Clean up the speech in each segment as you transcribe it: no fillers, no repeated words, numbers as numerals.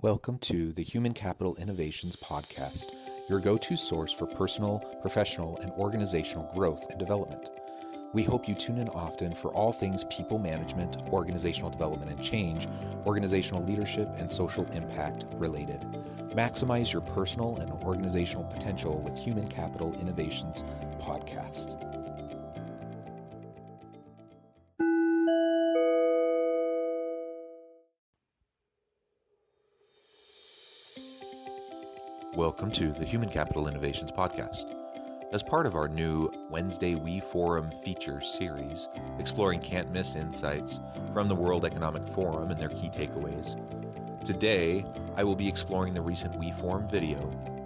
Welcome to the Human Capital Innovations Podcast, your go-to source for personal, professional, and organizational growth and development. We hope you tune in often for all things people management, organizational development and change, organizational leadership, and social impact related. Maximize your personal and organizational potential with Human Capital Innovations Podcast. Welcome to the Human Capital Innovations Podcast. As part of our new Wednesday We Forum feature series, exploring can't-miss insights from the World Economic Forum and their key takeaways, today I will be exploring the recent We Forum video,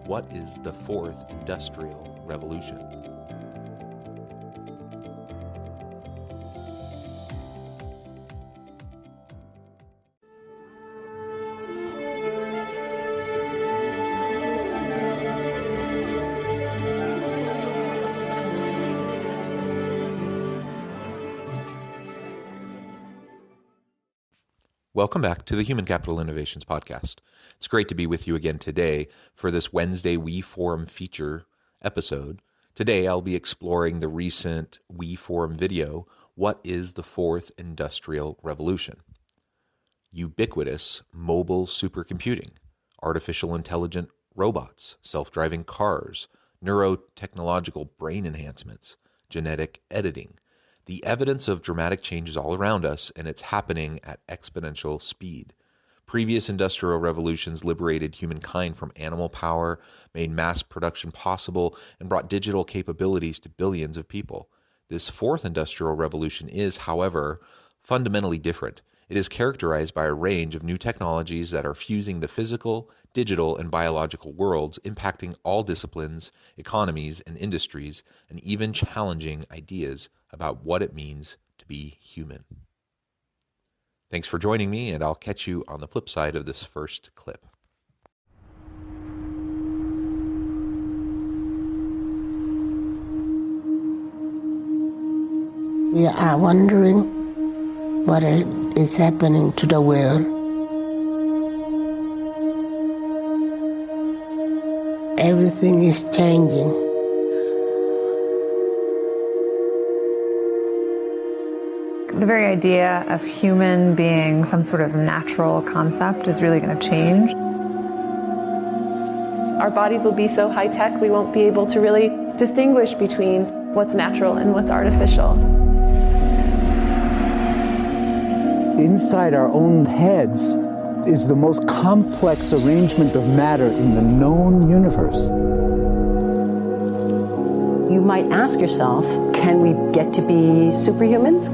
What is the Fourth Industrial Revolution? Welcome back to the Human Capital Innovations Podcast. It's great to be with you again today for this Wednesday We Forum feature episode. Today I'll be exploring the recent We Forum video, What is the Fourth Industrial Revolution? Ubiquitous mobile supercomputing, artificial intelligent robots, self-driving cars, neuro-technological brain enhancements, genetic editing. The evidence of dramatic change is all around us, and it's happening at exponential speed. Previous industrial revolutions liberated humankind from animal power, made mass production possible, and brought digital capabilities to billions of people. This fourth industrial revolution is, however, fundamentally different. It is characterized by a range of new technologies that are fusing the physical, digital, and biological worlds, impacting all disciplines, economies, and industries, and even challenging ideas about what it means to be human. Thanks for joining me, and I'll catch you on the flip side of this first clip. We are wondering what is happening to the world. Everything is changing. The very idea of human being some sort of natural concept is really going to change. Our bodies will be so high-tech, we won't be able to really distinguish between what's natural and what's artificial. Inside our own heads is the most complex arrangement of matter in the known universe. You might ask yourself, can we get to be superhumans?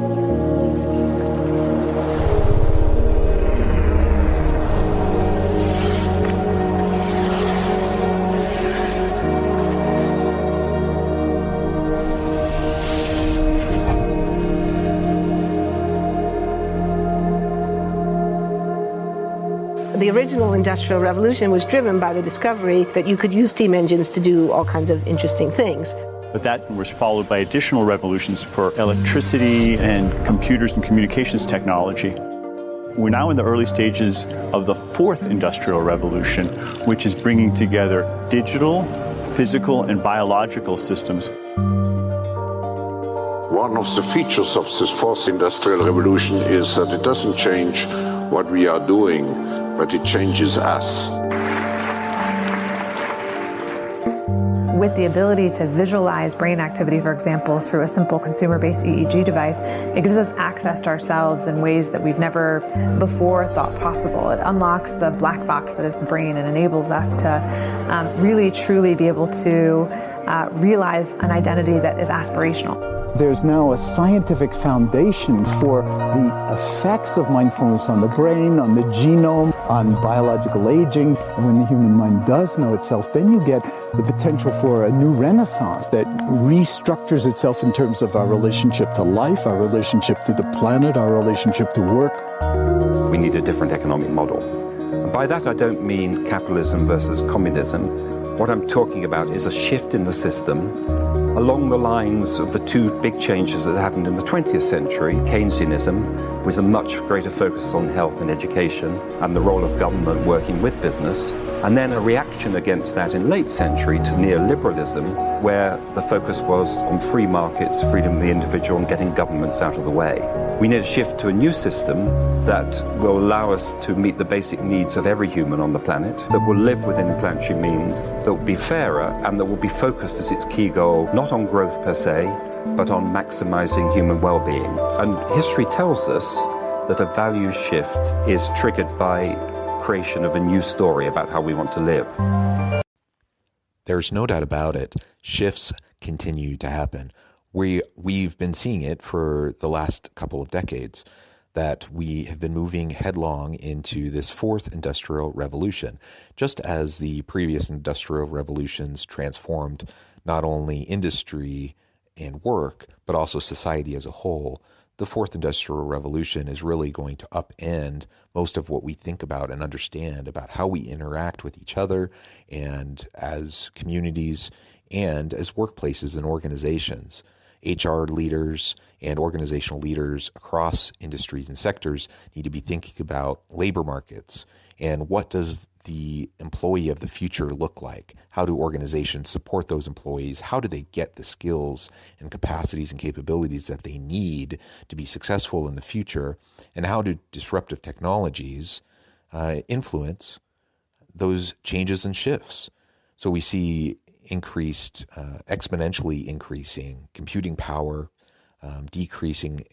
The original Industrial Revolution was driven by the discovery that you could use steam engines to do all kinds of interesting things. But that was followed by additional revolutions for electricity and computers and communications technology. We're now in the early stages of the fourth industrial revolution, which is bringing together digital, physical, and biological systems. One of the features of this fourth industrial revolution is that it doesn't change what we are doing, but it changes us. With the ability to visualize brain activity, for example, through a simple consumer-based EEG device, it gives us access to ourselves in ways that we've never before thought possible. It unlocks the black box that is the brain and enables us to really, truly be able to realize an identity that is aspirational. There's now a scientific foundation for the effects of mindfulness on the brain, on the genome, on biological aging. And when the human mind does know itself, then you get the potential for a new renaissance that restructures itself in terms of our relationship to life, our relationship to the planet, our relationship to work. We need a different economic model. And by that, I don't mean capitalism versus communism. What I'm talking about is a shift in the system along the lines of the two big changes that happened in the 20th century, Keynesianism, with a much greater focus on health and education and the role of government working with business, and then a reaction against that in late century to neoliberalism, where the focus was on free markets, freedom of the individual, and getting governments out of the way. We need a shift to a new system that will allow us to meet the basic needs of every human on the planet, that will live within planetary means, that will be fairer, and that will be focused as its key goal not on growth per se, but on maximizing human well-being. And history tells us that a values shift is triggered by creation of a new story about how we want to live. There's no doubt about it. Shifts continue to happen. We've been seeing it for the last couple of decades, that we have been moving headlong into this fourth industrial revolution. Just as the previous industrial revolutions transformed not only industry and work, but also society as a whole, the fourth industrial revolution is really going to upend most of what we think about and understand about how we interact with each other and as communities and as workplaces and organizations. HR leaders and organizational leaders across industries and sectors need to be thinking about labor markets and what does the employee of the future look like? How do organizations support those employees? How do they get the skills and capacities and capabilities that they need to be successful in the future? And how do disruptive technologies influence those changes and shifts? So we see exponentially increasing computing power, decreasing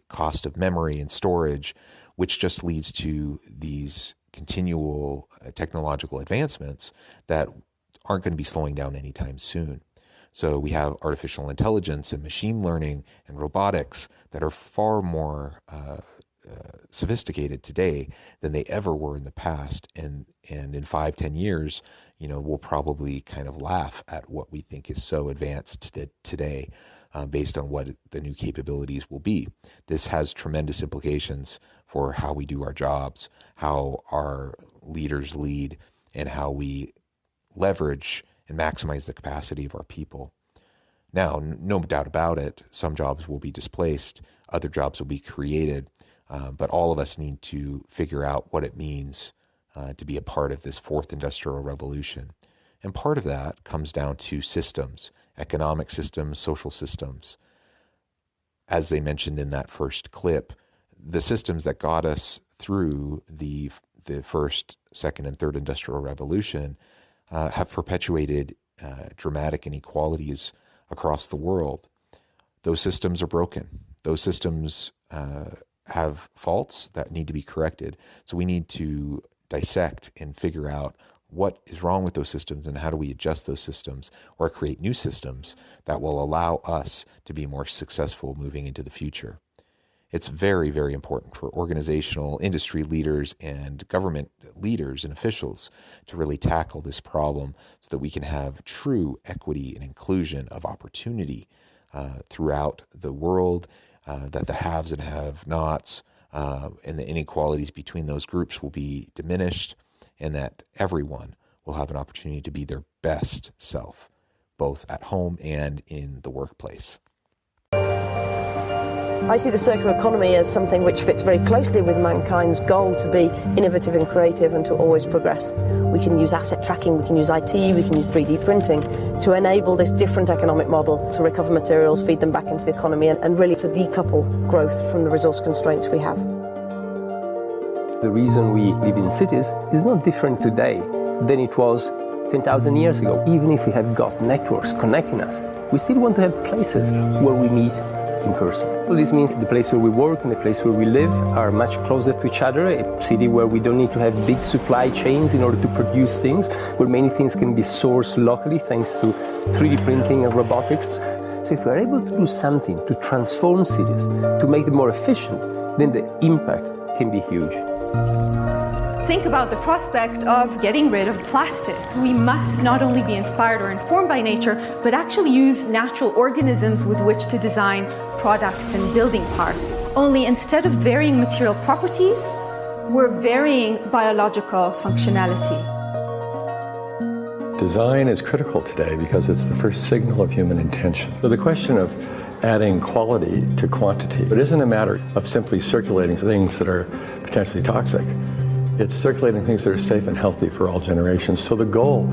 cost of memory and storage, which just leads to these continual technological advancements that aren't going to be slowing down anytime soon. So we have artificial intelligence and machine learning and robotics that are far more sophisticated today than they ever were in the past. And in 5-10 years, we'll probably kind of laugh at what we think is so advanced today based on what the new capabilities will be. This has tremendous implications for how we do our jobs, how our leaders lead, and how we leverage and maximize the capacity of our people. Now, no doubt about it, some jobs will be displaced, other jobs will be created, but all of us need to figure out what it means to be a part of this fourth industrial revolution. And part of that comes down to systems, economic systems, social systems. As they mentioned in that first clip, the systems that got us through the first, second, and third industrial revolution have perpetuated dramatic inequalities across the world. Those systems are broken. Those systems have faults that need to be corrected. So we need to dissect and figure out what is wrong with those systems and how do we adjust those systems or create new systems that will allow us to be more successful moving into the future. It's very, very important for organizational industry leaders and government leaders and officials to really tackle this problem so that we can have true equity and inclusion of opportunity throughout the world, that the haves and have-nots and the inequalities between those groups will be diminished, and that everyone will have an opportunity to be their best self, both at home and in the workplace. I see the circular economy as something which fits very closely with mankind's goal to be innovative and creative and to always progress. We can use asset tracking, we can use IT, we can use 3D printing to enable this different economic model to recover materials, feed them back into the economy, and really to decouple growth from the resource constraints we have. The reason we live in cities is not different today than it was 10,000 years ago. Even if we have got networks connecting us, we still want to have places where we meet in person. So this means the place where we work and the place where we live are much closer to each other, a city where we don't need to have big supply chains in order to produce things, where many things can be sourced locally thanks to 3D printing and robotics. So if we're able to do something to transform cities, to make them more efficient, then the impact can be huge. Think about the prospect of getting rid of plastics. We must not only be inspired or informed by nature, but actually use natural organisms with which to design products and building parts. Only instead of varying material properties, we're varying biological functionality. Design is critical today because it's the first signal of human intention. So the question of adding quality to quantity, it isn't a matter of simply circulating things that are potentially toxic. It's circulating things that are safe and healthy for all generations. So the goal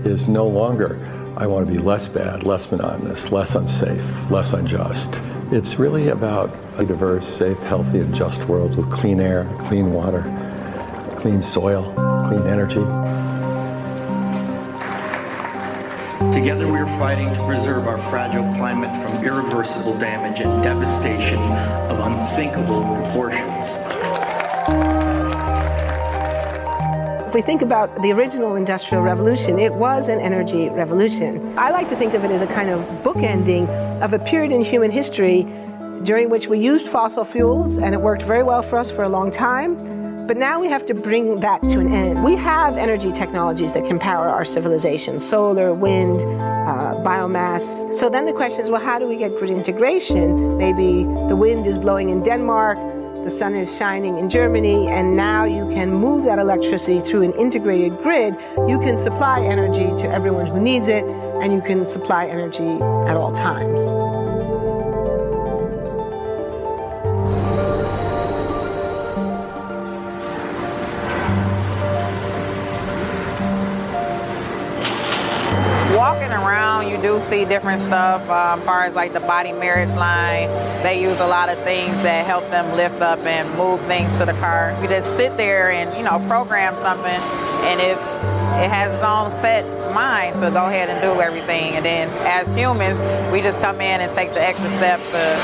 is no longer, I want to be less bad, less monotonous, less unsafe, less unjust. It's really about a diverse, safe, healthy, and just world with clean air, clean water, clean soil, clean energy. Together we are fighting to preserve our fragile climate from irreversible damage and devastation of unthinkable proportions. If we think about the original Industrial Revolution, it was an energy revolution. I like to think of it as a kind of bookending of a period in human history during which we used fossil fuels, and it worked very well for us for a long time. But now we have to bring that to an end. We have energy technologies that can power our civilization: solar, wind, biomass. So then the question is, well, how do we get grid integration? Maybe the wind is blowing in Denmark, the sun is shining in Germany, and now you can move that electricity through an integrated grid. You can supply energy to everyone who needs it, and you can supply energy at all times. Walking around, you do see different stuff as far as like the body marriage line. They use a lot of things that help them lift up and move things to the car. You just sit there and, program something, and it has its own set mind to go ahead and do everything. And then as humans, we just come in and take the extra steps to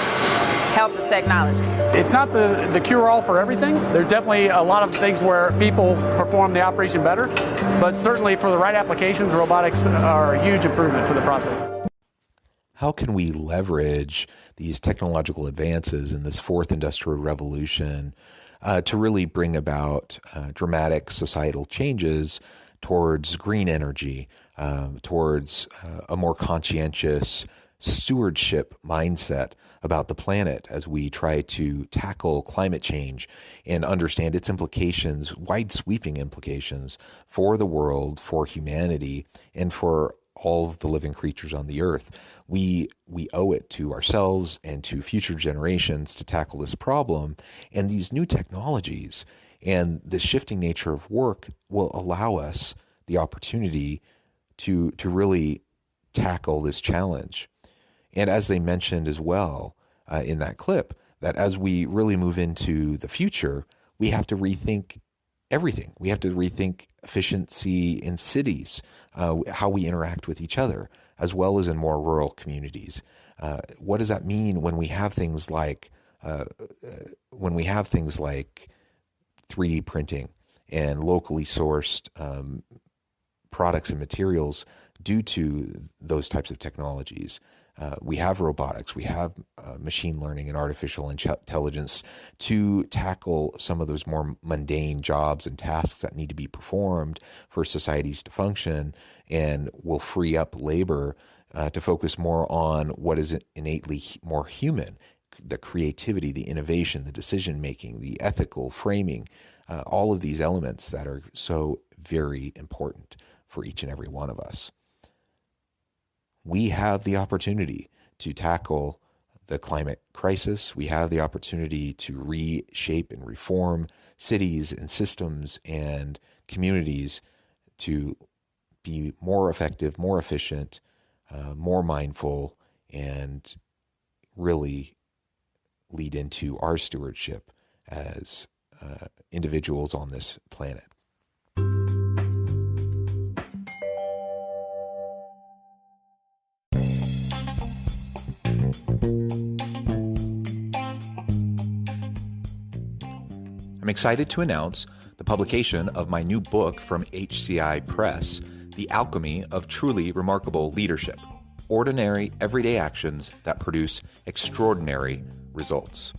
help the technology. It's not the cure-all for everything. There's definitely a lot of things where people perform the operation better, but certainly for the right applications, robotics are a huge improvement for the process. How can we leverage these technological advances in this fourth industrial revolution to really bring about dramatic societal changes towards green energy, towards a more conscientious stewardship mindset about the planet as we try to tackle climate change and understand its implications, wide-sweeping implications for the world, for humanity, and for all of the living creatures on the earth. We owe it to ourselves and to future generations to tackle this problem, and these new technologies and the shifting nature of work will allow us the opportunity to really tackle this challenge. And as they mentioned as well in that clip, that as we really move into the future, we have to rethink everything. We have to rethink efficiency in cities, how we interact with each other, as well as in more rural communities. What does that mean when we have things like 3D printing and locally sourced products and materials due to those types of technologies? We have robotics, we have machine learning and artificial intelligence to tackle some of those more mundane jobs and tasks that need to be performed for societies to function, and will free up labor to focus more on what is innately more human, the creativity, the innovation, the decision-making, the ethical framing, all of these elements that are so very important for each and every one of us. We have the opportunity to tackle the climate crisis. We have the opportunity to reshape and reform cities and systems and communities to be more effective, more efficient, more mindful, and really lead into our stewardship as individuals on this planet. I'm excited to announce the publication of my new book from HCI Press, The Alchemy of Truly Remarkable Leadership: Ordinary, Everyday Actions That Produce Extraordinary Results.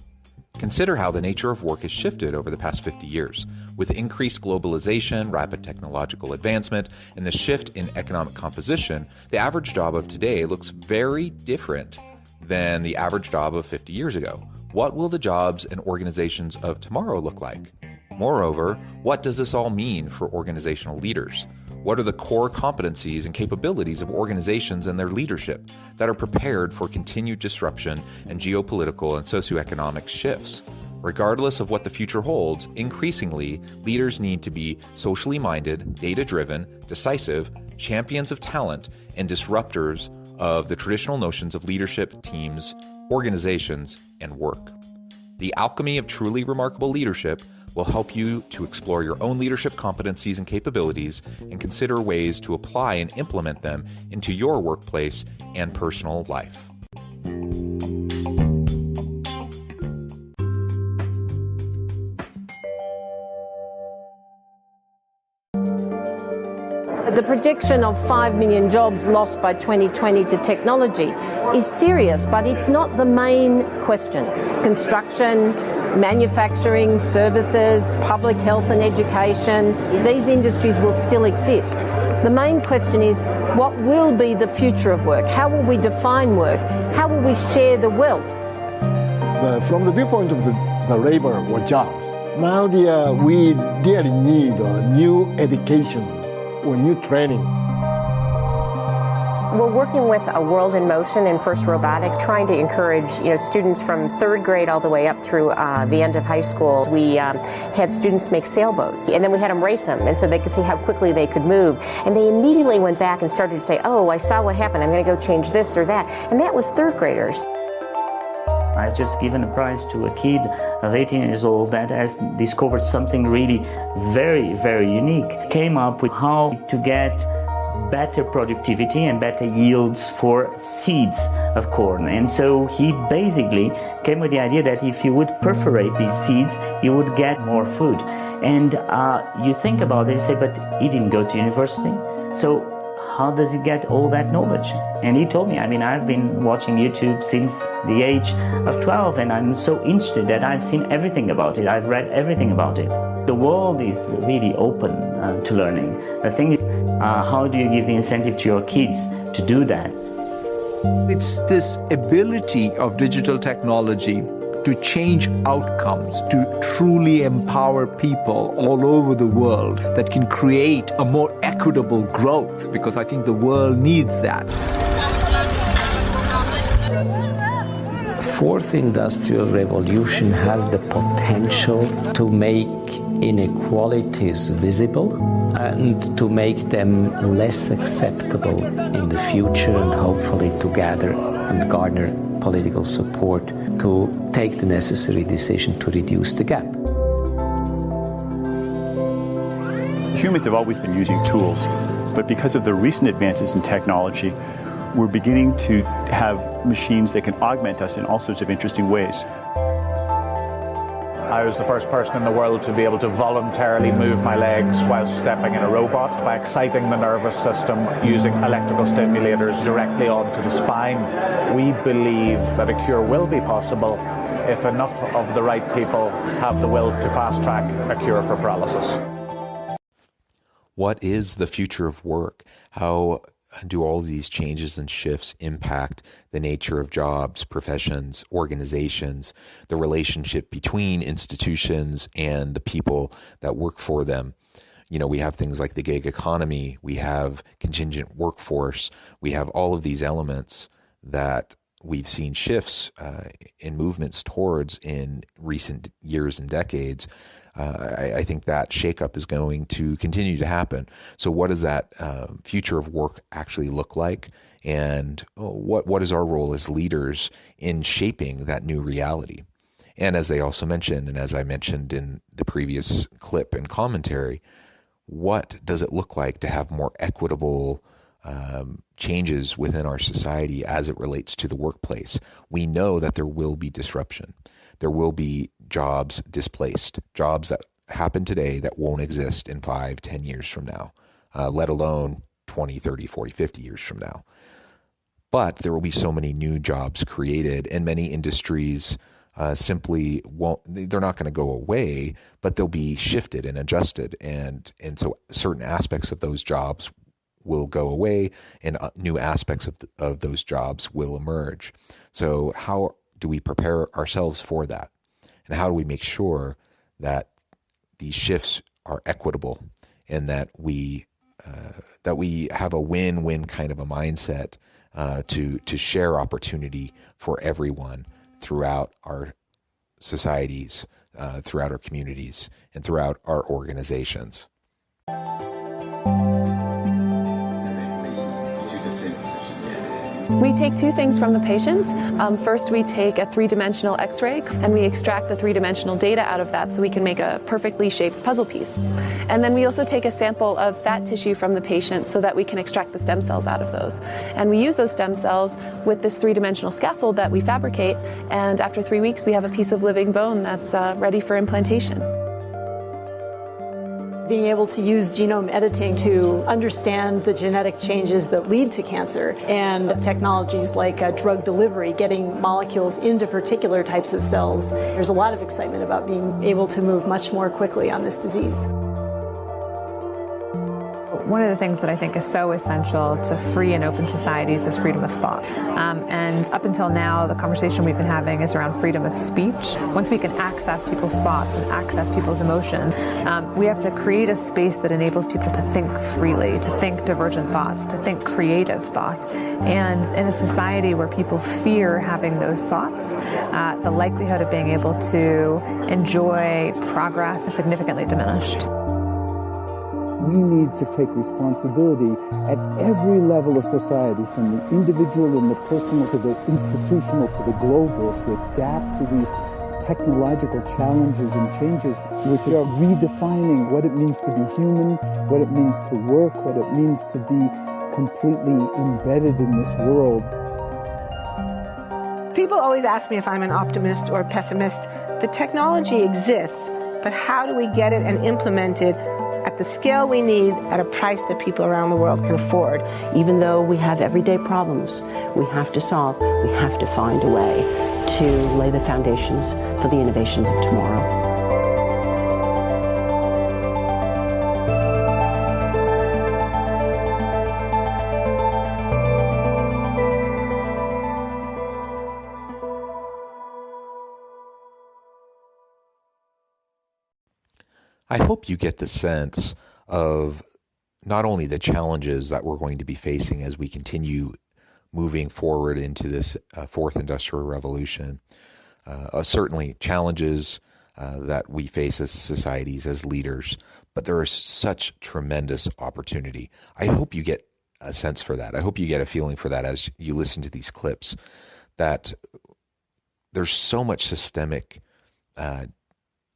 Consider how the nature of work has shifted over the past 50 years. With increased globalization, rapid technological advancement, and the shift in economic composition, the average job of today looks very different than the average job of 50 years ago. What will the jobs and organizations of tomorrow look like? Moreover, what does this all mean for organizational leaders? What are the core competencies and capabilities of organizations and their leadership that are prepared for continued disruption and geopolitical and socioeconomic shifts? Regardless of what the future holds, increasingly, leaders need to be socially minded, data-driven, decisive, champions of talent, and disruptors of the traditional notions of leadership, teams, organizations, and work. The alchemy of truly remarkable leadership will help you to explore your own leadership competencies and capabilities and consider ways to apply and implement them into your workplace and personal life. The projection of 5 million jobs lost by 2020 to technology is serious, but it's not the main question. Construction, manufacturing, services, public health and education, these industries will still exist. The main question is, what will be the future of work? How will we define work? How will we share the wealth? From the viewpoint of the labor or jobs, now we really need new education or new training. We're working with a World in Motion and First Robotics, trying to encourage students from third grade all the way up through the end of high school. We had students make sailboats, and then we had them race them, and so they could see how quickly they could move. And they immediately went back and started to say, oh, I saw what happened, I'm going to go change this or that. And that was third graders. I just given a prize to a kid of 18 years old that has discovered something really very, very unique. Came up with how to get better productivity and better yields for seeds of corn. And so he basically came with the idea that if you would perforate these seeds, you would get more food. And you think about it and say, but he didn't go to university. So how does he get all that knowledge? And he told me, I've been watching YouTube since the age of 12, and I'm so interested that I've seen everything about it. I've read everything about it. The world is really open to learning. The thing is, how do you give the incentive to your kids to do that? It's this ability of digital technology to change outcomes, to truly empower people all over the world that can create a more equitable growth, because I think the world needs that. Fourth industrial revolution has the potential to make inequalities visible and to make them less acceptable in the future, and hopefully to gather and garner political support to take the necessary decision to reduce the gap. Humans have always been using tools, but because of the recent advances in technology, we're beginning to have machines that can augment us in all sorts of interesting ways. I was the first person in the world to be able to voluntarily move my legs while stepping in a robot by exciting the nervous system using electrical stimulators directly onto the spine. We believe that a cure will be possible if enough of the right people have the will to fast-track a cure for paralysis. What is the future of work? How do all these changes and shifts impact the nature of jobs, professions, organizations, the relationship between institutions and the people that work for them? We have things like the gig economy, we have contingent workforce, we have all of these elements that we've seen shifts in movements towards in recent years and decades. I think that shakeup is going to continue to happen. So what does that future of work actually look like? And what is our role as leaders in shaping that new reality? And as they also mentioned, and as I mentioned in the previous clip and commentary, what does it look like to have more equitable changes within our society as it relates to the workplace? We know that there will be disruption. There will be jobs displaced, jobs that happen today that won't exist in 5, 10 years from now, let alone 20, 30, 40, 50 years from now. But there will be so many new jobs created, and many industries simply won't, they're not going to go away, but they'll be shifted and adjusted. And so certain aspects of those jobs will go away and new aspects of those jobs will emerge. So how do we prepare ourselves for that? And how do we make sure that these shifts are equitable and that we that we have a win-win kind of a mindset to share opportunity for everyone throughout our societies, throughout our communities, and throughout our organizations. We take two things from the patient. First, we take a three-dimensional X-ray and we extract the three-dimensional data out of that so we can make a perfectly shaped puzzle piece. And then we also take a sample of fat tissue from the patient so that we can extract the stem cells out of those. And we use those stem cells with this three-dimensional scaffold that we fabricate, and after 3 weeks we have a piece of living bone that's ready for implantation. Being able to use genome editing to understand the genetic changes that lead to cancer, and technologies like drug delivery, getting molecules into particular types of cells. There's a lot of excitement about being able to move much more quickly on this disease. One of the things that I think is so essential to free and open societies is freedom of thought. And up until now, the conversation we've been having is around freedom of speech. Once we can access people's thoughts and access people's emotion, we have to create a space that enables people to think freely, to think divergent thoughts, to think creative thoughts. And in a society where people fear having those thoughts, the likelihood of being able to enjoy progress is significantly diminished. We need to take responsibility at every level of society, from the individual and the personal to the institutional to the global, to adapt to these technological challenges and changes which are redefining what it means to be human, what it means to work, what it means to be completely embedded in this world. People always ask me if I'm an optimist or a pessimist. The technology exists, but how do we get it and implement it at the scale we need at a price that people around the world can afford? Even though we have everyday problems we have to solve, we have to find a way to lay the foundations for the innovations of tomorrow. I hope you get the sense of not only the challenges that we're going to be facing as we continue moving forward into this fourth industrial revolution, certainly challenges that we face as societies, as leaders, but there is such tremendous opportunity. I hope you get a sense for that. I hope you get a feeling for that as you listen to these clips, that there's so much systemic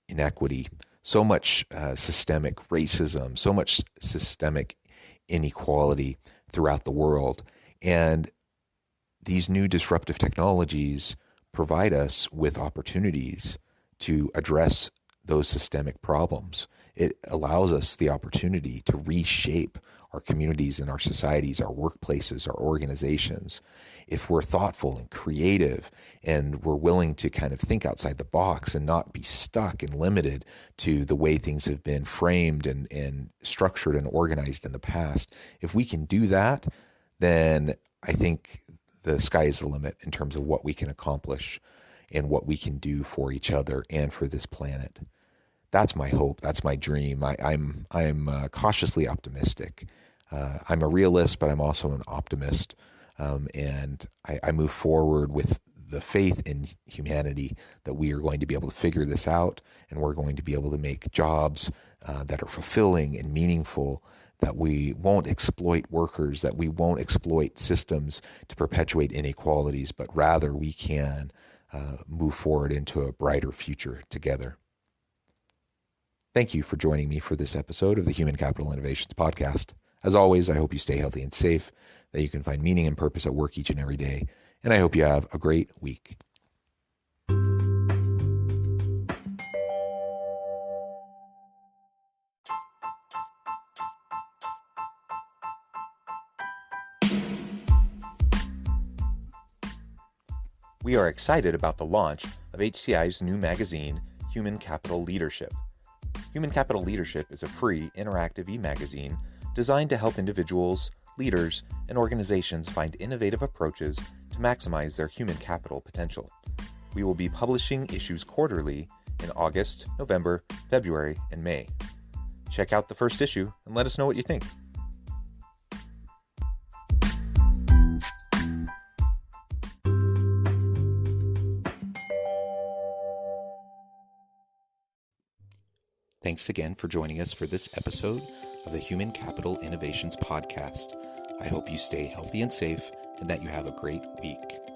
inequity, so much systemic racism, so much systemic inequality throughout the world. And these new disruptive technologies provide us with opportunities to address those systemic problems. It allows us the opportunity to reshape our communities and our societies, our workplaces, our organizations. If we're thoughtful and creative and we're willing to kind of think outside the box and not be stuck and limited to the way things have been framed and structured and organized in the past, if we can do that, then I think the sky is the limit in terms of what we can accomplish and what we can do for each other and for this planet. That's my hope. That's my dream. I'm cautiously optimistic. I'm a realist, but I'm also an optimist. And I move forward with the faith in humanity that we are going to be able to figure this out, and we're going to be able to make jobs that are fulfilling and meaningful, that we won't exploit workers, that we won't exploit systems to perpetuate inequalities, but rather we can move forward into a brighter future together. Thank you for joining me for this episode of the Human Capital Innovations Podcast. As always, I hope you stay healthy and safe, that you can find meaning and purpose at work each and every day, and I hope you have a great week. We are excited about the launch of HCI's new magazine, Human Capital Leadership. Human Capital Leadership is a free, interactive e-magazine designed to help individuals, leaders, and organizations find innovative approaches to maximize their human capital potential. We will be publishing issues quarterly in August, November, February, and May. Check out the first issue and let us know what you think. Thanks again for joining us for this episode of the Human Capital Innovations Podcast. I hope you stay healthy and safe and that you have a great week.